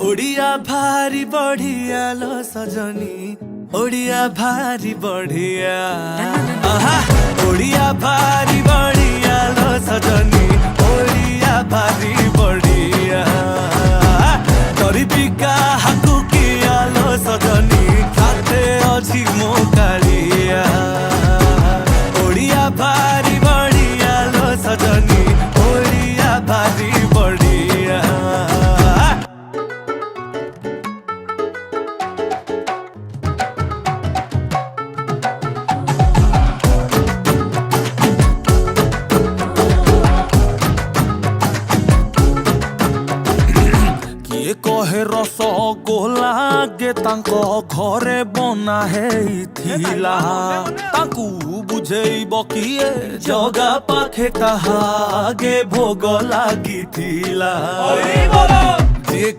ओडिया भारी बढ़िया लो सजनी, ओडिया भारी बढ़िया। आहा ओडिया भारी बढ़िया लो सजनी, ओडिया भारी बढ़िया। गरीबिका हाकु किया लो सजनी, साथे अछि मो कालिया। ओडिया भारी बढ़िया लो सजनी, ओडिया भारी बढ़िया। किए कहे रसगोला गे तांको घरे बना हेइथिला, तांकू बुझेइब किए जगा पाखे ताहा गे भोग लागिथिला। जे